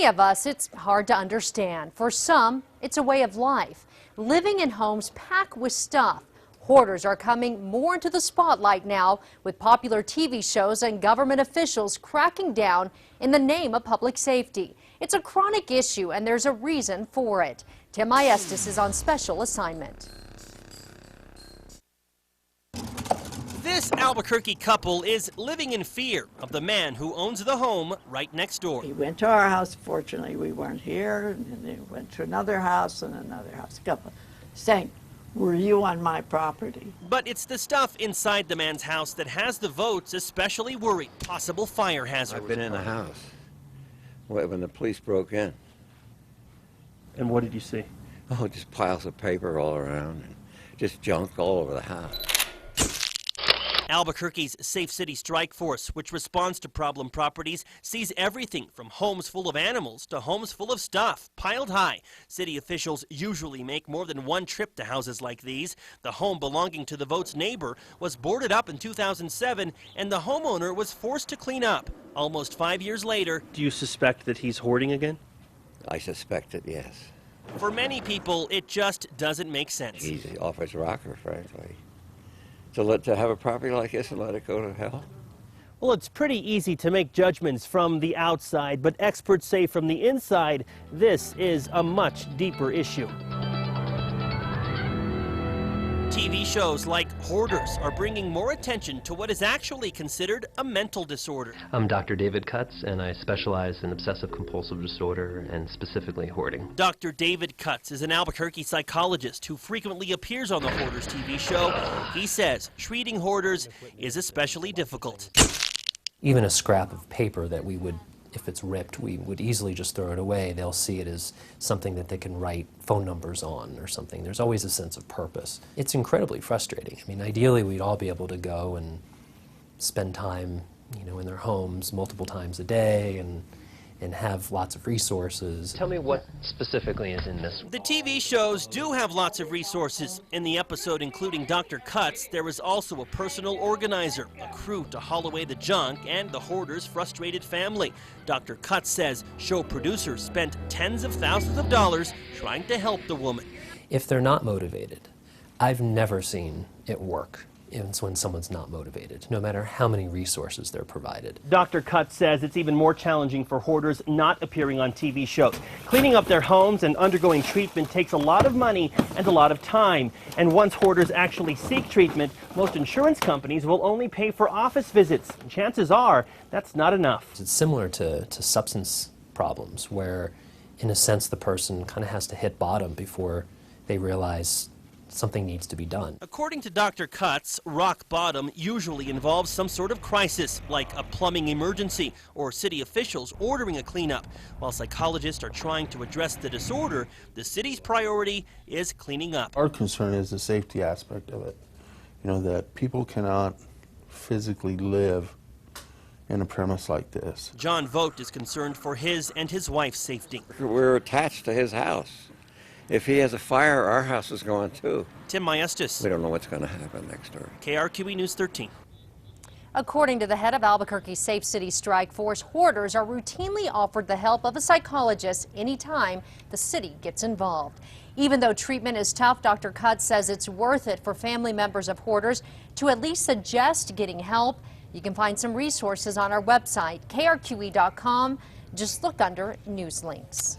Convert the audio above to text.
many of us, it's hard to understand. For some, it's a way of life. Living in homes packed with stuff. Hoarders are coming more into the spotlight now, with popular TV shows and government officials cracking down in the name of public safety. It's a chronic issue, and there's a reason for it. Tim Maestas is on special assignment. This Albuquerque couple is living in fear of the man who owns the home right next door. He went to our house. Fortunately, we weren't here. And then he went to another house and another house. Couple saying, "Were you on my property?" But it's the stuff inside the man's house that has the Vogts especially worried. Possible fire hazard. I've been in the house when the police broke in. And what did you see? Oh, just piles of paper all around and just junk all over the house. Albuquerque's Safe City Strike Force, which responds to problem properties, sees everything from homes full of animals to homes full of stuff piled high. City officials usually make more than one trip to houses like these. The home belonging to the Vogt's neighbor was boarded up in 2007, and the homeowner was forced to clean up. Almost 5 years later. Do you suspect that he's hoarding again? I suspect it, yes. For many people, it just doesn't make sense. He's off his rocker, frankly. To have a property like this and let it go to hell? Well, it's pretty easy to make judgments from the outside, but experts say from the inside, this is a much deeper issue. TV shows like Hoarders are bringing more attention to what is actually considered a mental disorder. I'm Dr. David Kutz, and I specialize in obsessive-compulsive disorder and specifically hoarding. Dr. David Kutz is an Albuquerque psychologist who frequently appears on the Hoarders TV show. He says treating hoarders is especially difficult. Even a scrap of paper that we would, if it's ripped, we would easily just throw it away. They'll see it as something that they can write phone numbers on or something. There's always a sense of purpose. It's incredibly frustrating. I mean, ideally, we'd all be able to go and spend time, in their homes multiple times a day and have lots of resources. Tell me what specifically is in this. The TV shows do have lots of resources. In the episode including Dr. Kutz, there was also a personal organizer, a crew to haul away the junk, and the hoarder's frustrated family. Dr. Kutz says show producers spent tens of thousands of dollars trying to help the woman. If they're not motivated, I've never seen it work. It's when someone's not motivated, no matter how many resources they're provided. Dr. Kutz says it's even more challenging for hoarders not appearing on TV shows. Cleaning up their homes and undergoing treatment takes a lot of money and a lot of time. And once hoarders actually seek treatment, most insurance companies will only pay for office visits. And chances are that's not enough. It's similar to substance problems, where in a sense the person kind of has to hit bottom before they realize something needs to be done. According to Dr. Kutz, rock bottom usually involves some sort of crisis, like a plumbing emergency or city officials ordering a cleanup. While psychologists are trying to address the disorder, the city's priority is cleaning up. Our concern is the safety aspect of it. That people cannot physically live in a premise like this. John Vogt is concerned for his and his wife's safety. We're attached to his house. If he has a fire, our house is going too. Tim Maestas. We don't know what's going to happen next door. KRQE News 13. According to the head of Albuquerque's Safe City Strike Force, hoarders are routinely offered the help of a psychologist anytime the city gets involved. Even though treatment is tough, Dr. Kutz says it's worth it for family members of hoarders to at least suggest getting help. You can find some resources on our website, krqe.com. Just look under News Links.